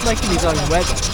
making his own weather.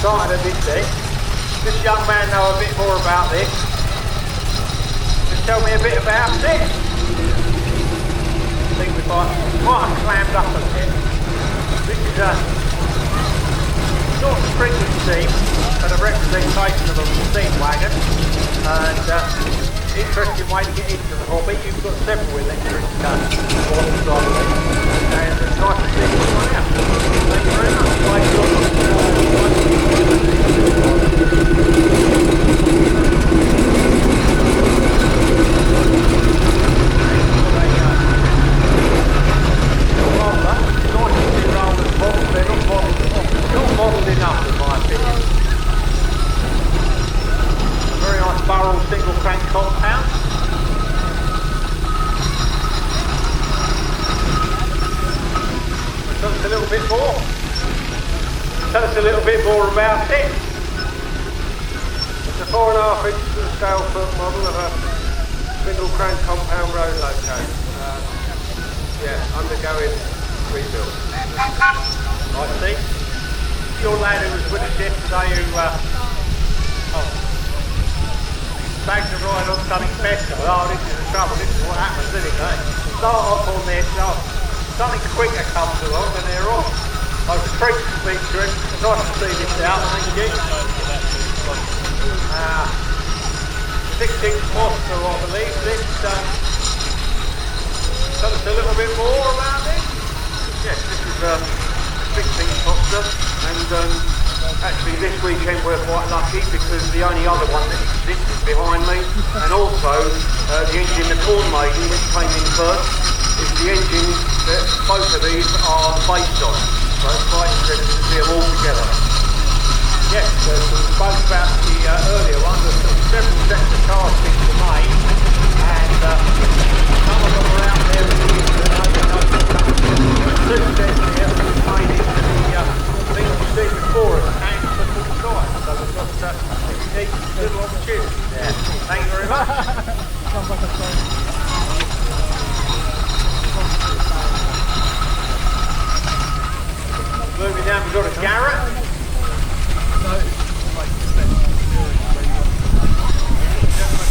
excited a bit then. This young man know a bit more about this. Just tell me a bit about it. I think we might have clammed up a bit. This is a sort of sprinkling scheme, but a representation of a steam wagon. And interesting way to get into the hobby. You've got several electric models, I believe. And it's nice to see this one out. Thank you very much. Not modelled enough in my opinion. A very nice barrel single crank compound. Tell us a little bit more. Tell us a little bit more about it. It's a 4.5 inch to the scale foot model of a single crank compound road locomotive. Undergoing rebuild. I see. Your lad who was with us yesterday who bagged a ride on something festival. Oh, this is the trouble, this is what happens, isn't it, eh? Start off on this, something quicker comes along and they're off. I was treated to speak to him. It's nice to see this out, thank you. 6-inch monster, I believe. This, tell us a little bit more about this. Yes, this is a 6-inch monster, and actually this weekend we're quite lucky because the only other one that exists behind me, and also the engine, the Corn Maiden, which came in first, is the engine that both of these are based on. So it's quite interesting to see them all together. Yes, we spoke about the earlier one. There's several sets of castings were made, and some of them are out there in the two sets here made into the things you see before us, and the full size. So we've got a unique little opportunity there. Thank you very much. Sounds like a phone. Moving down, we've got a Garrett.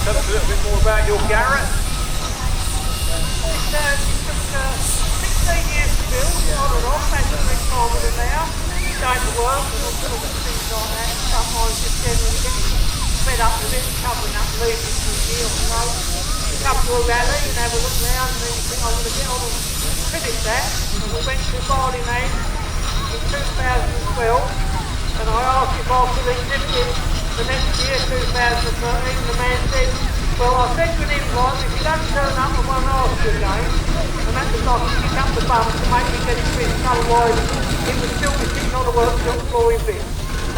Tell us a little bit more about your Garrett. It took 16 years to build, on and off, had to make time with it now. Going to work and all sorts of things like that. Sometimes just generally getting fed up with it, covering up, leaving for a year or so. You come to a rally and have a look round and then you think I'm going to get on and finish that. And we went to Biddenden in 2012 and I asked if I could exhibit it the next year, 2013. The man said, well, I'll send you an invite if you don't turn up I won't ask you again. And that was like to pick up the bum to make me get it finished, otherwise it would still be sitting on the workshop floor in bits.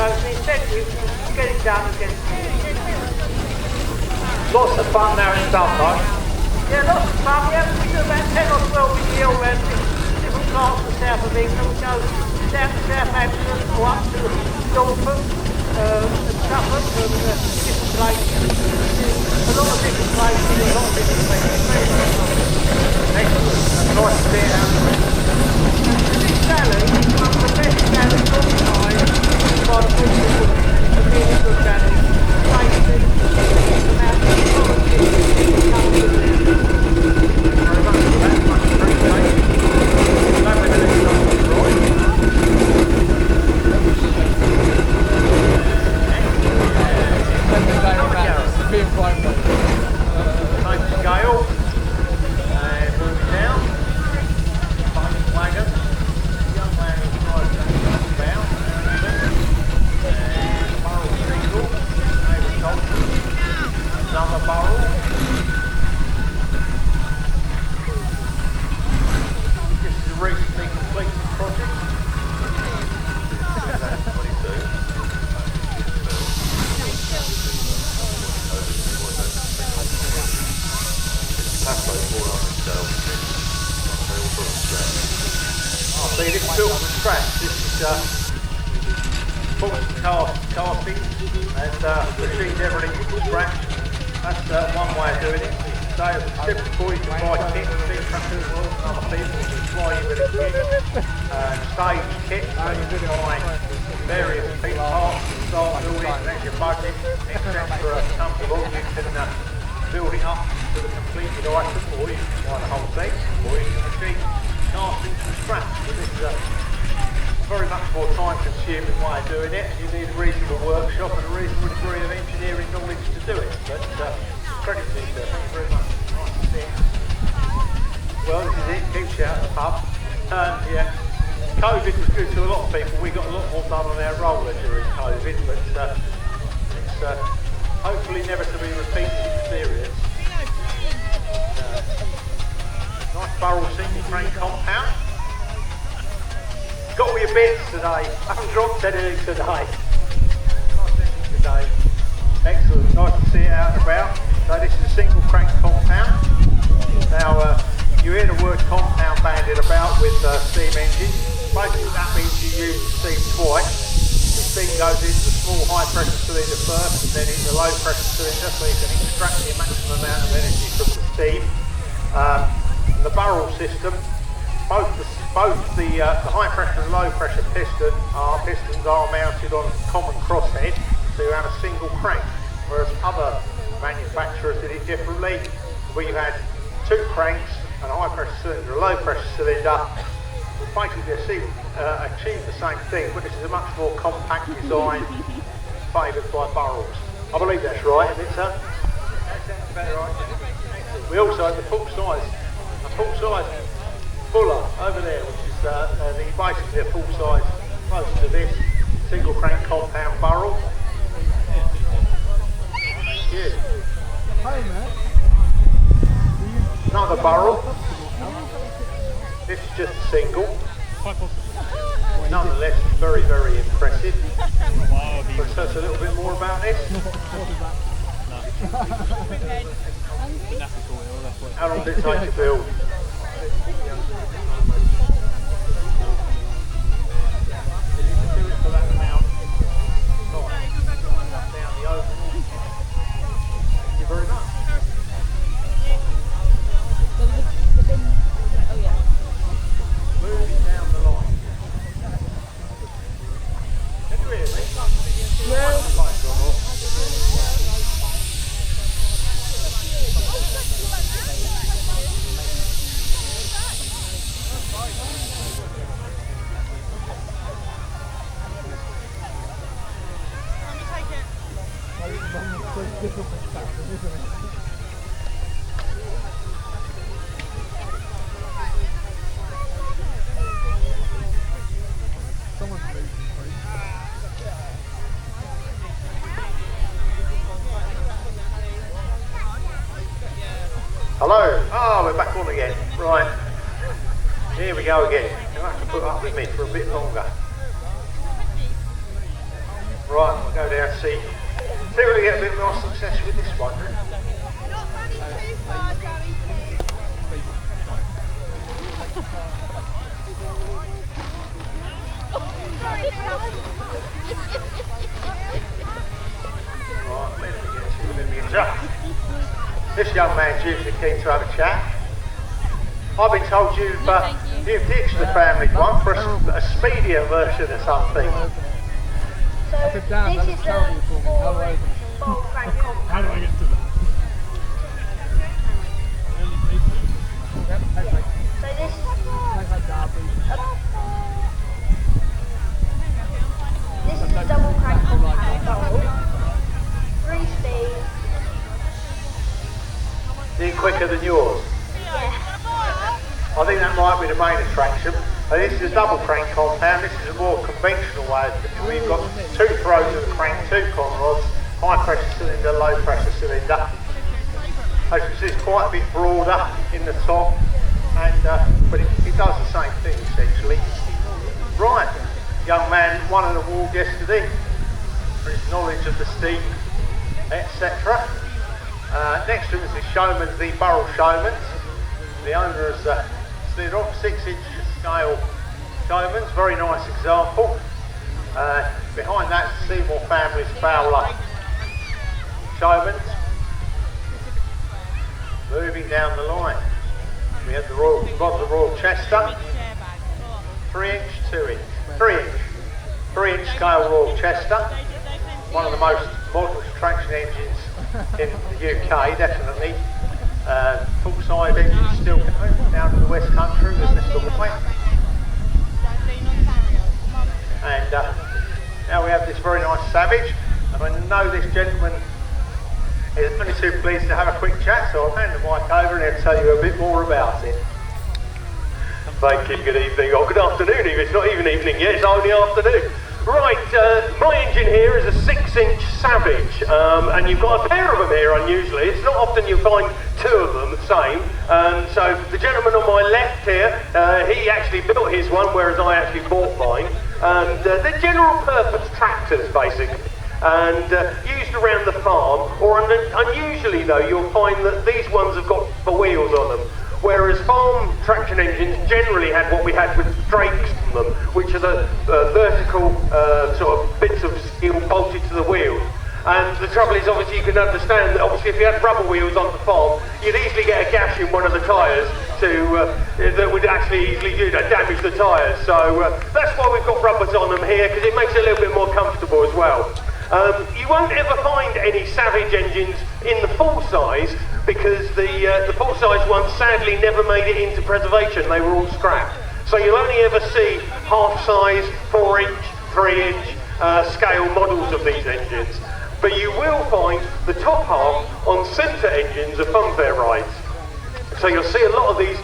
So the incentive is to get it done and get it finished. Lots of fun now in summer. Yeah, lots of fun. We do about 10 or 12 a year around different parts of the south of England. We go down to Southampton or up to Norfolk and Suffolk and different places. A lot of different places, a lot of different places. Excellent. That's nice to see it out there. This rally is one of the best rallies organised by the people of the Biddenden Rally. Safety, the amount of politics that comes with it. Very much for that, much appreciated. Glad we're doing something right. Being prime Same scale. And moving down. Button wagon. Young man who drives that down. And barrel single. Agriculture. Another barrel. This is a recently completed project. That's 22. Oh, see, this is built from scratch. This is full casting and machined everything from scratch. That's one way of doing it. So typical you can buy kit, big tractors and other people to supply you with a kit, stage kit, so you can buy various piece parts. budget, etc. comfortable, you can build it up to the completed item, or you can buy the whole thing, or you can achieve casting from scratch. But this is a very much more time-consuming way of doing it, and you need a reasonable workshop and a reasonable degree of engineering knowledge to do it. But credit to you, sir. Thank you very much. Nice to see you. Well, this is it. Keeps you out of the pub. Yeah. COVID was good to a lot of people. We got a lot more done on our roller during COVID, but it's hopefully never to be repeated experience. Nice barrel single crane compound. Got all your bits today. I haven't dropped anything today. Excellent. Nice to see it out and about. So this is a single crank compound. Now you hear the word compound bandied about with steam engines. Basically that means you use the steam twice. The steam goes into the small high pressure cylinder first and then into the low pressure cylinder so you can extract the maximum amount of energy from the steam. The barrel system, both the high pressure and low pressure pistons are mounted on common crosshead, so you have a single crank, whereas other manufacturers did it differently, where you had two cranks, and a high pressure cylinder, a low pressure cylinder. Basically achieve the same thing, but this is a much more compact design favoured by barrels. I believe that's right, isn't it, sir? That sounds about right. We also have a full size fuller over there, which is basically a full size, close to this, single crank compound barrel. Thank you. Hi, Matt. Another barrel. This is just a single. Nonetheless, very, very impressive. Let's tell us a little bit more about this. How long did it take to build? Thank you very much. Moving down the line. Can you hear me? Yeah. Hello. Oh, we're back on again. Right. Here we go again. You'll have to put up with me for a bit longer. Right, we'll go down and see if we get a bit more success with this one. Right, let me get to this young man's usually keen to have a chat. I've been told you've ditched the family one for a speedier version of something. So this is the full crank compound. How do I get to that? So this is a double crank compound barrel. 3 speed. Is it quicker than yours? Yeah. I think that might be the main attraction. And this is a double crank compound. This is a more conventional way. We've got 2 throws of the crank, 2 con rods, high pressure cylinder, low pressure cylinder. As you can see, it's quite a bit broader in the top, and but it does the same thing essentially. Right, young man won an award yesterday for his knowledge of the steam, etc. Next to him is the Showman's, the Burrell Showman's. The owner has slid off 6-inch scale Showman's, very nice example. Behind that, Seymour family's Fowler Showman's. Moving down the line, we have the Royal Chester, 3-inch, 2-inch, 3-inch scale Royal Chester, one of the most models traction engines in the UK, definitely. Full-size engines still going down to the West Country with Mr. White. And now we have this very nice Savage, and I know this gentleman is only too pleased to have a quick chat, so I'll hand the mic over and he'll tell you a bit more about it. Thank you, good evening, or good afternoon even. It's not even evening yet, it's only afternoon. Right, my engine here is a 6-inch Savage, and you've got a pair of them here unusually. It's not often you find two of them the same. So the gentleman on my left here, he actually built his one, whereas I actually bought mine. And they're general purpose tractors, basically, and used around the farm, or unusually though, you'll find that these ones have got the wheels on them. Whereas farm traction engines generally had what we had with drakes on them, which are the vertical sort of bits of steel bolted to the wheel. And the trouble is, obviously, you can understand that obviously if you had rubber wheels on the farm, you'd easily get a gash in one of the tyres that would actually easily damage the tyres. So that's why we've got rubbers on them here, because it makes it a little bit more comfortable as well. You won't ever find any Savage engines in the full size, because the full size ones sadly never made it into preservation. They were all scrapped. So you'll only ever see half size, 4-inch, 3-inch scale models of these engines. But you will find the top half on centre engines of funfair rides. So you'll see a lot of these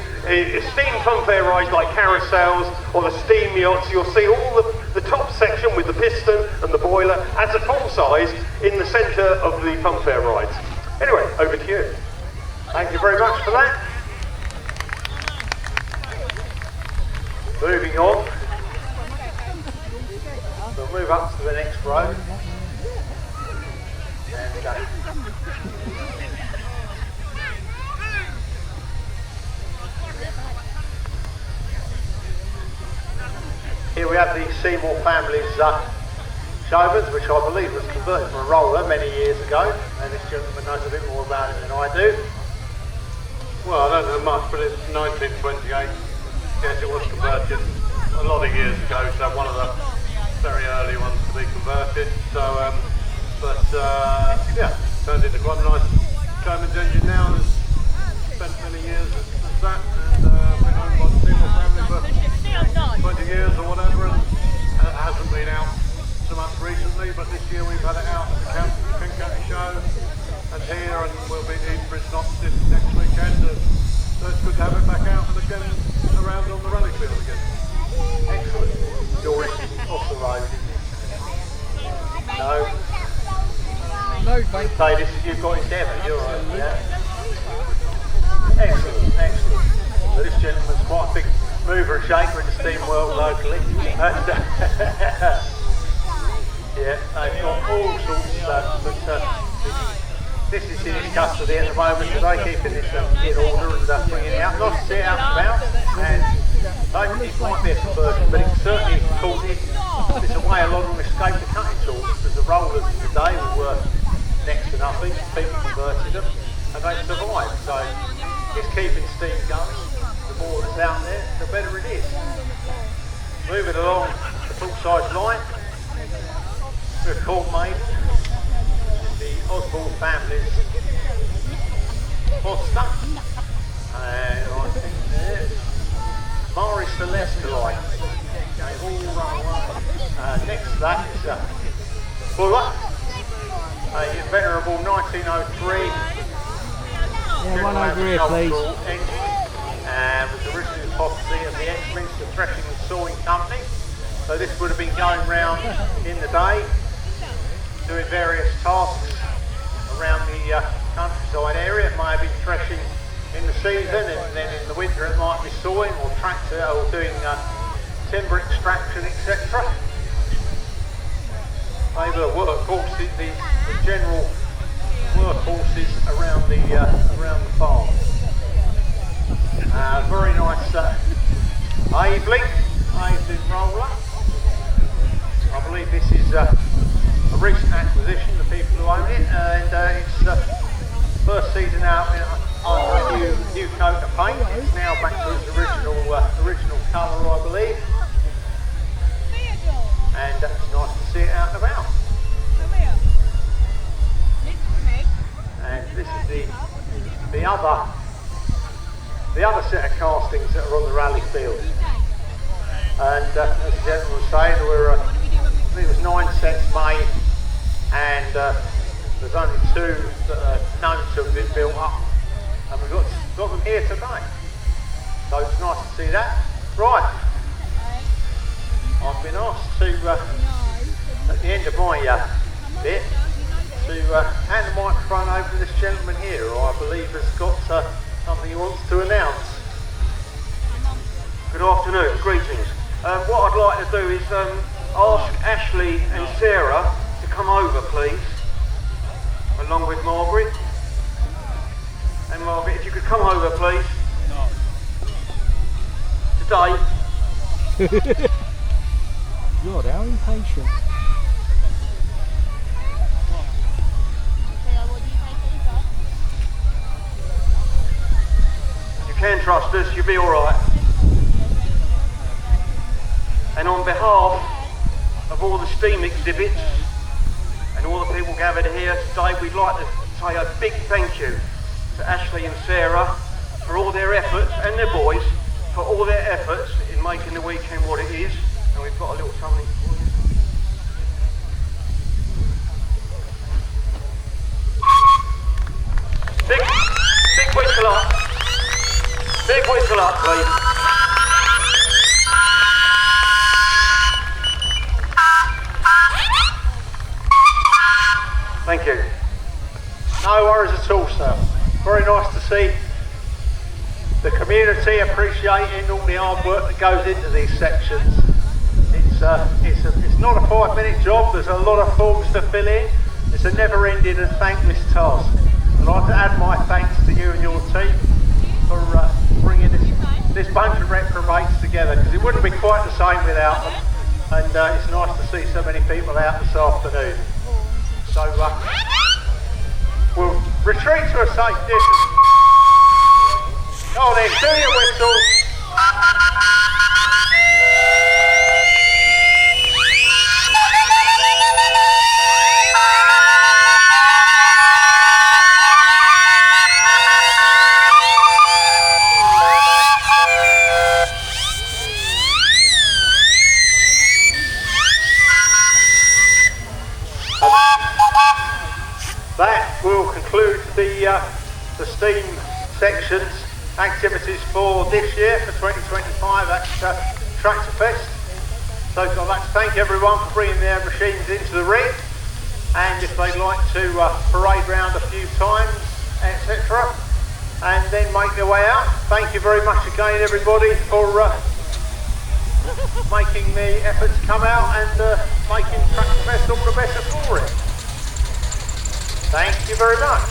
steam funfair rides like carousels or the steam yachts. You'll see all the top section with the piston and the boiler as a full size in the centre of the funfair rides. Anyway, over to you. Thank you very much for that. Moving on. We'll move up to the next row. And, here we have the Seymour family's Showmans, which I believe was converted from a roller many years ago, and this gentleman knows a bit more about it than I do. Well, I don't know much, but it's 1928. Yes, it was converted a lot of years ago, so one of the very early ones to be converted. So, yeah, turned into quite a nice Showman's engine now, and has spent many years as that, and been owned by the Seymour family for 20 years or whatever, and it hasn't been out so much recently, but this year we've had it out at the King County Show and here, and we'll be in Brisbane next weekend, so it's good to have it back out and again around on the rally field again. Excellent. You're off the road, isn't it? No. No, thank you. So this is, you've got Endeavour, you're right, yeah? Excellent, excellent. So this gentleman's quite a big mover and shaker in the steam world locally. And, yeah, they've got all sorts of stuff, but this is in his custody at the moment today, keeping this in order and bringing it out. Nice to see it out and about, and it might be a conversion, but it's certainly called it. It's a way a lot of them escape the cutting tools, because the rollers in the day were worth next to nothing. People converted them, and they survived. So it's keeping steam going. The more that's out there, the better it is. Moving along the full-size line, we're Court Maid, the Osborne family's Foster, and I think there's Marie Celeste line. They all run away. Next to that is Fuller, a venerable 1903 Yeah, one over here, please. engine, and was originally the property of the ex-Minster Threshing and Sawing Company. So this would have been going round in the day, doing various tasks around the countryside area. It might have been threshing in the season, and then in the winter it might be sawing or tractor or doing timber extraction, etc. They were workhorses, the general workhorses around the farm. Very nice Aveling roller. I believe this is a recent acquisition, the people who own it, and it's first season out under a new coat of paint. It's now back to its original colour, I believe. And it's nice to see it out and about. other set of castings that are on the rally field. And as the gentleman was saying, there were, I think it was 9 sets made, and there's only 2 that are known to have been built up, and we've got them here today. So it's nice to see that. Right, I've been asked to, at the end of my bit, to hand the microphone over to this gentleman here, who I believe has got something he wants to announce. Good afternoon, greetings. What I'd like to do is ask Ashley and Sarah to come over, please, along with Margaret. And Margaret, if you could come over, please. Today. God, how impatient. You can trust us, you'll be alright. And on behalf of all the STEAM exhibits and all the people gathered here today, we'd like to say a big thank you to Ashley and Sarah for all their efforts, and their boys, for all their efforts in making the weekend what it is. And we've got a little something for you. Big whistle up. Big whistle up, please. Thank you. No worries at all, sir. Very nice to see the community appreciating all the hard work that goes into these sections. It's not a 5-minute job. There's a lot of forms to fill in. It's a never-ending and thankless task. I'd like to add my thanks to you and your team for bringing this bunch of reprobates together, because it wouldn't be quite the same without them. And it's nice to see so many people out this afternoon. So we'll retreat to a safe distance. Go on then, do your whistle. That will conclude the STEAM sections activities for this year, for 2025 at Tractor Fest. So I'd like to thank everyone for bringing their machines into the ring, and if they'd like to parade round a few times, etc., and then make their way out, thank you very much again everybody for making the effort to come out and making Tractor Fest all the better for it. Thank you very much.